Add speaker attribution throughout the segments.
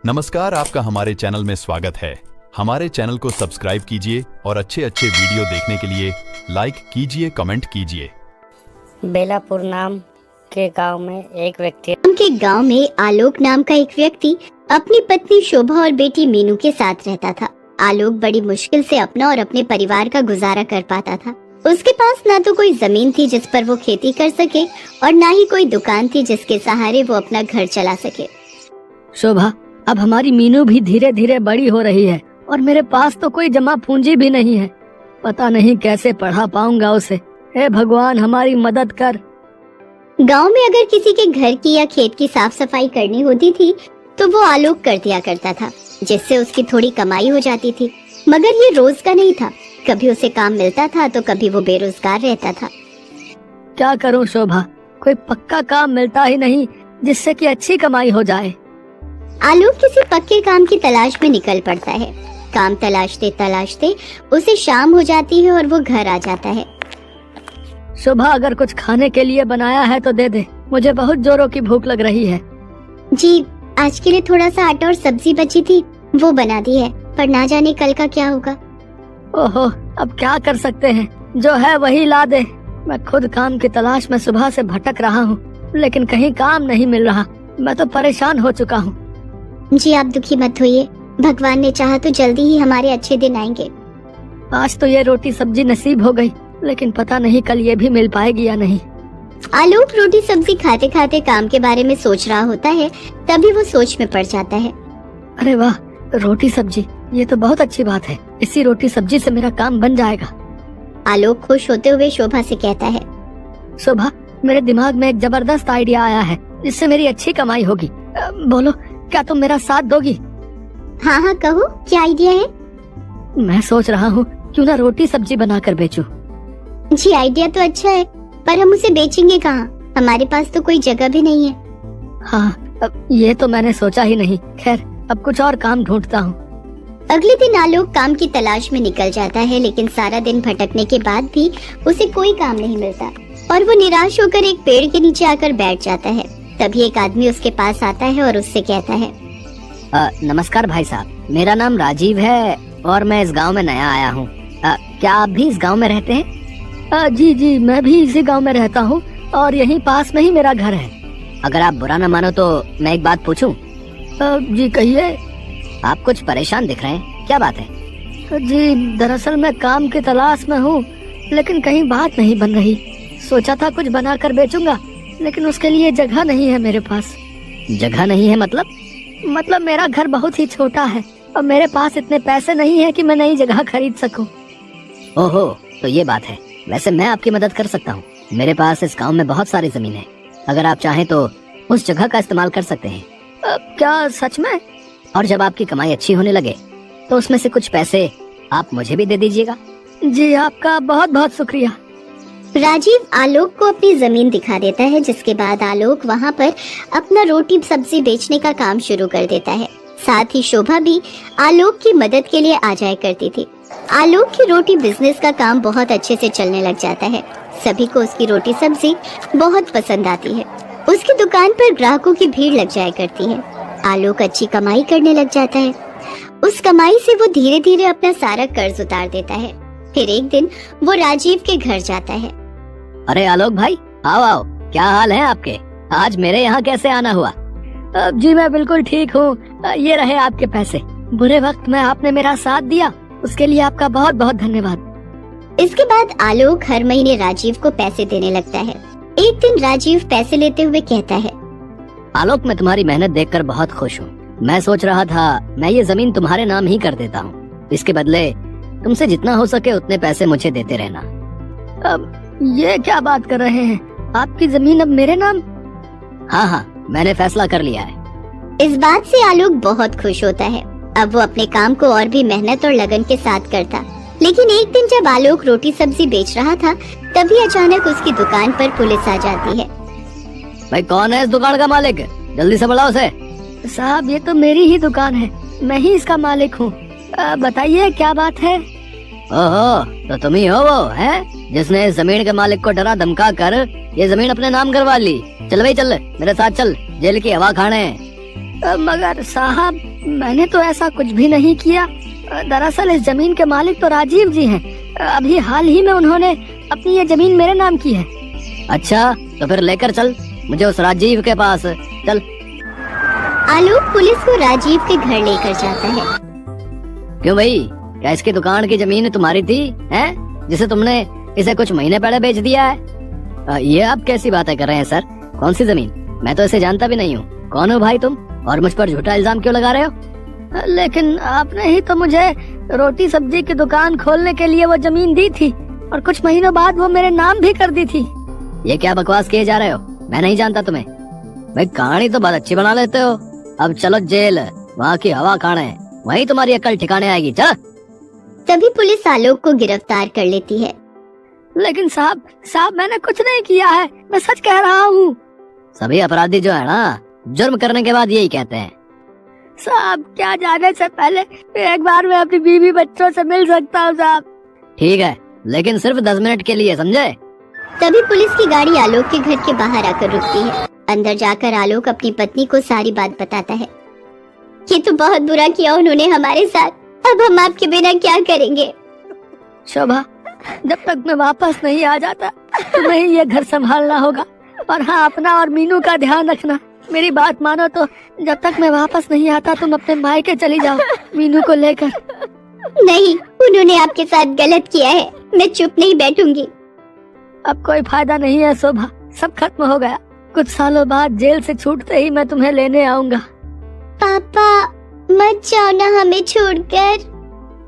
Speaker 1: नमस्कार, आपका हमारे चैनल में स्वागत है। हमारे चैनल को सब्सक्राइब कीजिए और अच्छे अच्छे वीडियो देखने के लिए लाइक कीजिए, कमेंट कीजिए।
Speaker 2: बेलापुर नाम के गांव में एक व्यक्ति
Speaker 3: उनके गांव में आलोक नाम का एक व्यक्ति अपनी पत्नी शोभा और बेटी मीनू के साथ रहता था। आलोक बड़ी मुश्किल से अपना और अपने परिवार का गुजारा कर पाता था। उसके पास ना तो कोई जमीन थी जिस पर वो खेती कर सके और ना ही कोई दुकान थी जिसके सहारे वो अपना घर चला सके।
Speaker 4: शोभा, अब हमारी मीनू भी धीरे धीरे बड़ी हो रही है और मेरे पास तो कोई जमा पूंजी भी नहीं है। पता नहीं कैसे पढ़ा पाऊंगा उसे। हे भगवान, हमारी मदद कर।
Speaker 3: गांव में अगर किसी के घर की या खेत की साफ सफाई करनी होती थी तो वो आलोक कर दिया करता था, जिससे उसकी थोड़ी कमाई हो जाती थी। मगर ये रोज का नहीं था, कभी उसे काम मिलता था तो कभी वो बेरोजगार रहता था।
Speaker 4: क्या करूं शोभा, कोई पक्का काम मिलता ही नहीं जिससे कि अच्छी कमाई हो जाए।
Speaker 3: आलोक किसी पक्के काम की तलाश में निकल पड़ता है। काम तलाशते तलाशते उसे शाम हो जाती है और वो घर आ जाता है।
Speaker 4: शोभा, अगर कुछ खाने के लिए बनाया है तो दे दे, मुझे बहुत जोरों की भूख लग रही है।
Speaker 3: जी, आज के लिए थोड़ा सा आटा और सब्जी बची थी, वो बना दी है, पर ना जाने कल का क्या होगा।
Speaker 4: ओहो, अब क्या कर सकते हैं, जो है वही ला दे। मैं खुद काम की तलाश में सुबह से भटक रहा हूँ, लेकिन कहीं काम नहीं मिल रहा। मैं तो परेशान हो चुका हूँ।
Speaker 3: जी, आप दुखी मत होइए, भगवान ने चाहा तो जल्दी ही हमारे अच्छे दिन आएंगे।
Speaker 4: आज तो ये रोटी सब्जी नसीब हो गई, लेकिन पता नहीं कल ये भी मिल पाएगी या नहीं।
Speaker 3: आलोक रोटी सब्जी खाते खाते काम के बारे में सोच रहा होता है, तभी वो सोच में पड़ जाता है।
Speaker 4: अरे वाह, रोटी सब्जी, ये तो बहुत अच्छी बात है। इसी रोटी सब्जी से मेरा काम बन जाएगा।
Speaker 3: आलोक खुश होते हुए शोभा से कहता है,
Speaker 4: शोभा, मेरे दिमाग में एक जबरदस्त आइडिया आया है जिससे मेरी अच्छी कमाई होगी। बोलो, क्या तुम मेरा साथ दोगी?
Speaker 3: हाँ हाँ, कहो, क्या आइडिया है?
Speaker 4: मैं सोच रहा हूँ क्यों ना रोटी सब्जी बनाकर बेचूं।
Speaker 3: जी, आइडिया तो अच्छा है, पर हम उसे बेचेंगे कहाँ? हमारे पास तो कोई जगह भी नहीं है।
Speaker 4: हाँ, अब ये तो मैंने सोचा ही नहीं। खैर, अब कुछ और काम ढूंढता हूँ।
Speaker 3: अगले दिन आलोक काम की तलाश में निकल जाता है, लेकिन सारा दिन भटकने के बाद भी उसे कोई काम नहीं मिलता और वो निराश होकर एक पेड़ के नीचे आकर बैठ जाता है। तभी एक आदमी उसके पास आता है और उससे कहता है,
Speaker 4: नमस्कार भाई साहब, मेरा नाम राजीव है और मैं इस गांव में नया आया हूँ। क्या आप भी इस गांव में रहते हैं? जी, मैं भी इसी गांव में रहता हूँ और यहीं पास में ही मेरा घर है। अगर आप बुरा न मानो तो मैं एक बात पूछूं? जी कहिए। आप कुछ परेशान दिख रहे हैं, क्या बात है? जी, दरअसल मैं काम की तलाश में हूँ, लेकिन कहीं बात नहीं बन रही। सोचा था कुछ बना कर बेचूंगा, लेकिन उसके लिए जगह नहीं है मेरे पास। जगह नहीं है मतलब मेरा घर बहुत ही छोटा है और मेरे पास इतने पैसे नहीं है कि मैं नई जगह खरीद सकूं। ओहो, तो ये बात है। वैसे मैं आपकी मदद कर सकता हूँ। मेरे पास इस गांव में बहुत सारी जमीन है। अगर आप चाहें तो उस जगह का इस्तेमाल कर सकते हैं। क्या सच में? और जब आपकी कमाई अच्छी होने लगे तो उसमें से कुछ पैसे आप मुझे भी दे दीजिएगा। जी, आपका बहुत बहुत शुक्रिया।
Speaker 3: राजीव आलोक को अपनी जमीन दिखा देता है, जिसके बाद आलोक वहाँ पर अपना रोटी सब्जी बेचने का काम शुरू कर देता है। साथ ही शोभा भी आलोक की मदद के लिए आ जाया करती थी। आलोक की रोटी बिजनेस का काम बहुत अच्छे से चलने लग जाता है। सभी को उसकी रोटी सब्जी बहुत पसंद आती है। उसकी दुकान पर ग्राहकों की भीड़ लग जाया करती है। आलोक अच्छी कमाई करने लग जाता है। उस कमाई से वो धीरे धीरे अपना सारा कर्ज उतार देता है। फिर एक दिन वो राजीव के घर जाता है।
Speaker 4: अरे आलोक भाई, आओ, क्या हाल है आपके? आज मेरे यहाँ कैसे आना हुआ? जी, मैं बिल्कुल ठीक हूँ। ये रहे आपके पैसे। बुरे वक्त में आपने मेरा साथ दिया, उसके लिए आपका बहुत बहुत धन्यवाद।
Speaker 3: इसके बाद आलोक हर महीने राजीव को पैसे देने लगता है। एक दिन राजीव पैसे लेते हुए कहता है,
Speaker 4: आलोक, मैं तुम्हारी मेहनत देखकर बहुत खुश हूँ। मैं सोच रहा था मैं ये जमीन तुम्हारे नाम ही कर देता हूँ। इसके बदले तुमसे जितना हो सके उतने पैसे मुझे देते रहना। अब ये क्या बात कर रहे हैं? आपकी जमीन अब मेरे नाम? हाँ, मैंने फैसला कर लिया है।
Speaker 3: इस बात से आलोक बहुत खुश होता है। अब वो अपने काम को और भी मेहनत और लगन के साथ करता। लेकिन एक दिन जब आलोक रोटी सब्जी बेच रहा था, तभी अचानक उसकी दुकान पर पुलिस आ जाती है।
Speaker 4: भाई, कौन है इस दुकान का मालिक? जल्दी से बुलाओ उसे। साहब, ये तो मेरी ही दुकान है, मैं ही इसका मालिक हूँ। बताइए क्या बात है? ओहो, तो तुम ही हो वो हैं जिसने इस जमीन के मालिक को डरा धमका कर ये जमीन अपने नाम करवा ली। चल भाई चल, मेरे साथ चल, जेल की हवा खाने। मगर साहब मैंने तो ऐसा कुछ भी नहीं किया। दरअसल इस जमीन के मालिक तो राजीव जी हैं। अभी हाल ही में उन्होंने अपनी ये जमीन मेरे नाम की है। अच्छा तो फिर लेकर चल मुझे उस राजीव के पास, चल।
Speaker 3: आलोक पुलिस को राजीव के घर लेकर जाता है।
Speaker 4: क्यों भाई, क्या इसकी दुकान की जमीन तुम्हारी थी, हैं? जिसे तुमने इसे कुछ महीने पहले बेच दिया है। ये आप कैसी बातें कर रहे हैं सर? कौन सी जमीन? मैं तो इसे जानता भी नहीं हूँ। कौन हो भाई तुम, और मुझ पर झूठा इल्जाम क्यों लगा रहे हो? लेकिन आपने ही तो मुझे रोटी सब्जी की दुकान खोलने के लिए वो जमीन दी थी, और कुछ महीनों बाद वो मेरे नाम भी कर दी थी। ये क्या बकवास किए जा रहे हो? मैं नहीं जानता तुम्हें। भाई कहानी तो बहुत अच्छी बना लेते हो। अब चलो जेल, वहाँ की हवा खाने, वहीं तुम्हारी अक्ल ठिकाने आएगी। चल।
Speaker 3: तभी पुलिस आलोक को गिरफ्तार कर लेती है।
Speaker 4: लेकिन साहब मैंने कुछ नहीं किया है, मैं सच कह रहा हूँ। सभी अपराधी जो है ना, जुर्म करने के बाद यही कहते हैं। साहब क्या जाने से पहले एक बार मैं अपनी बीवी बच्चों से मिल सकता हूँ साहब। ठीक है, लेकिन सिर्फ 10 मिनट के लिए, समझे?
Speaker 3: तभी पुलिस की गाड़ी आलोक के घर के बाहर आकर रुकती है। अंदर जाकर आलोक अपनी पत्नी को सारी बात बताता है। ये तो बहुत बुरा किया उन्होंने हमारे साथ, अब हम आपके बिना क्या करेंगे?
Speaker 4: शोभा, जब तक मैं वापस नहीं आ जाता तुम्हें ही ये घर संभालना होगा। और हाँ, अपना और मीनू का ध्यान रखना। मेरी बात मानो तो जब तक मैं वापस नहीं आता तुम अपने मायके चली जाओ मीनू को लेकर।
Speaker 3: नहीं, उन्होंने आपके साथ गलत किया है, मैं चुप नहीं बैठूंगी।
Speaker 4: अब कोई फायदा नहीं है शोभा, सब खत्म हो गया। कुछ सालों बाद जेल से छूटते ही मैं तुम्हें लेने आऊंगा।
Speaker 3: पापा मत जाओ ना हमें छोड़कर।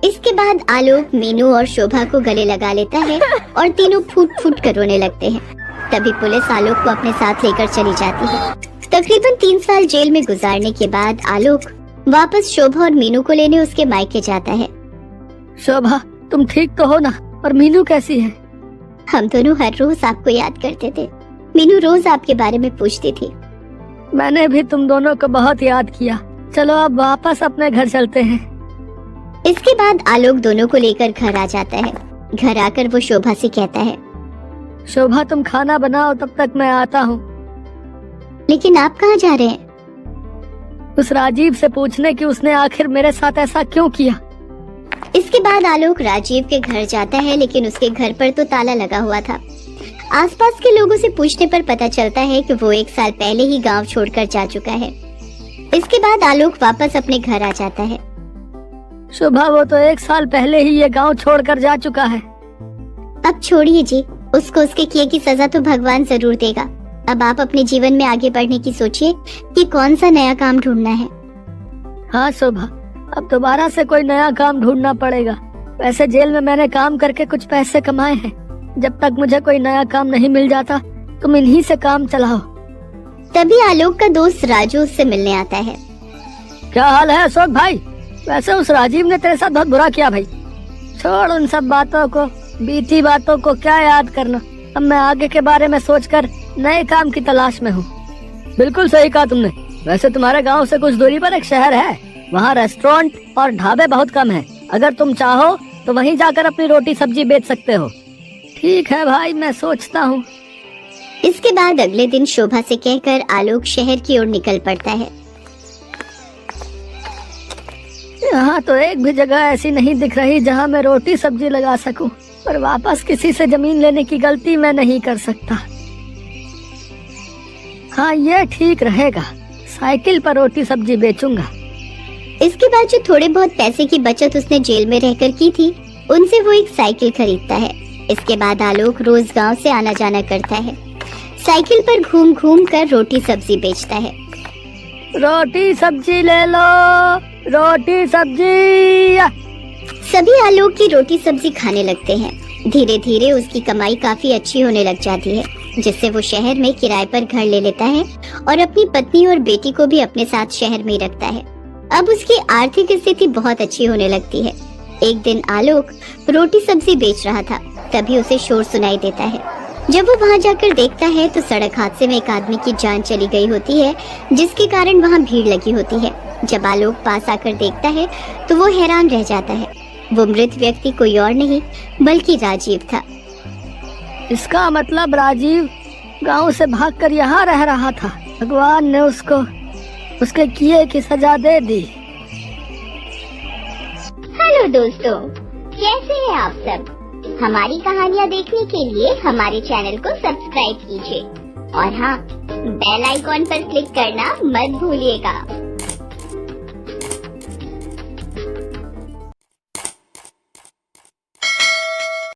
Speaker 3: इसके बाद आलोक मीनू और शोभा को गले लगा लेता है और तीनों फूट फूट कर रोने लगते हैं। तभी पुलिस आलोक को अपने साथ लेकर चली जाती है। तकरीबन 3 साल जेल में गुजारने के बाद आलोक वापस शोभा और मीनू को लेने उसके मायके जाता है।
Speaker 4: शोभा तुम ठीक तो हो ना? और मीनू कैसी है?
Speaker 3: हम दोनों हर रोज आपको याद करते थे। मीनू रोज आपके बारे में पूछती थी।
Speaker 4: मैंने भी तुम दोनों को बहुत याद किया। चलो अब वापस अपने घर चलते हैं।
Speaker 3: इसके बाद आलोक दोनों को लेकर घर आ जाता है। घर आकर वो शोभा से कहता है,
Speaker 4: शोभा तुम खाना बनाओ, तब तक मैं आता हूँ।
Speaker 3: लेकिन आप कहाँ जा रहे हैं?
Speaker 4: उस राजीव से पूछने कि उसने आखिर मेरे साथ ऐसा क्यों किया।
Speaker 3: इसके बाद आलोक राजीव के घर जाता है, लेकिन उसके घर पर तो ताला लगा हुआ था। आसपास के लोगों से पूछने पर पता चलता है कि वो 1 साल पहले ही गांव छोड़कर जा चुका है। इसके बाद आलोक वापस अपने घर आ जाता है।
Speaker 4: शोभा वो तो 1 साल पहले ही ये गांव छोड़कर जा चुका है।
Speaker 3: अब छोड़िए जी, उसको उसके किए की सजा तो भगवान जरूर देगा। अब आप अपने जीवन में आगे बढ़ने की सोचिए कि कौन सा नया काम ढूंढना है।
Speaker 4: हाँ शोभा, अब दोबारा से कोई नया काम ढूंढना पड़ेगा। वैसे जेल में मैंने काम करके कुछ पैसे कमाए हैं। जब तक मुझे कोई नया काम नहीं मिल जाता तुम इन्हीं से काम चलाओ।
Speaker 3: तभी आलोक का दोस्त राजू उससे मिलने आता है।
Speaker 4: क्या हाल है अशोक भाई? वैसे उस राजीव ने तेरे साथ बहुत बुरा किया भाई। छोड़ उन सब बातों को, बीती बातों को क्या याद करना। अब मैं आगे के बारे में सोचकर नए काम की तलाश में हूँ। बिल्कुल सही कहा तुमने। वैसे तुम्हारे गांव से कुछ दूरी पर एक शहर है, वहाँ रेस्टोरेंट और ढाबे बहुत कम हैं। अगर तुम चाहो तो वहीं जाकर अपनी रोटी सब्जी बेच सकते हो। ठीक है भाई, मैं सोचता हूँ।
Speaker 3: इसके बाद अगले दिन शोभा से कहकर आलोक शहर की ओर निकल पड़ता है।
Speaker 4: यहाँ तो एक भी जगह ऐसी नहीं दिख रही जहाँ मैं रोटी सब्जी लगा सकूं, पर वापस किसी से जमीन लेने की गलती मैं नहीं कर सकता। हाँ ये ठीक रहेगा, साइकिल पर रोटी सब्जी बेचूंगा।
Speaker 3: इसके बाद जो थोड़े बहुत पैसे की बचत उसने जेल में रहकर की थी, उनसे वो एक साइकिल खरीदता है। इसके बाद आलोक रोज गांव से आना जाना करता है। साइकिल पर घूम घूम कर रोटी सब्जी बेचता है।
Speaker 4: रोटी सब्जी ले लो, रोटी सब्जी।
Speaker 3: सभी आलोक की रोटी सब्जी खाने लगते हैं। धीरे धीरे उसकी कमाई काफी अच्छी होने लग जाती है, जिससे वो शहर में किराए पर घर ले लेता है और अपनी पत्नी और बेटी को भी अपने साथ शहर में ही रखता है। अब उसकी आर्थिक स्थिति बहुत अच्छी होने लगती है। एक दिन आलोक रोटी सब्जी बेच रहा था, तभी उसे शोर सुनाई देता है। जब वो वहाँ जाकर देखता है तो सड़क हादसे में एक आदमी की जान चली गई होती है, जिसके कारण वहाँ भीड़ लगी होती है। जब आलोक पास आकर देखता है तो वो हैरान रह जाता है। वो मृत व्यक्ति कोई और नहीं बल्कि राजीव था।
Speaker 4: इसका मतलब राजीव गांव से भागकर यहाँ रह रहा था। भगवान ने उसको उसके किए की सजा दे दी।
Speaker 3: हेलो दोस्तों, कैसे हैं आप सब? हमारी कहानियाँ देखने के लिए हमारे चैनल को सब्सक्राइब कीजिए और हाँ, बेल आइकॉन पर क्लिक करना मत भूलिएगा।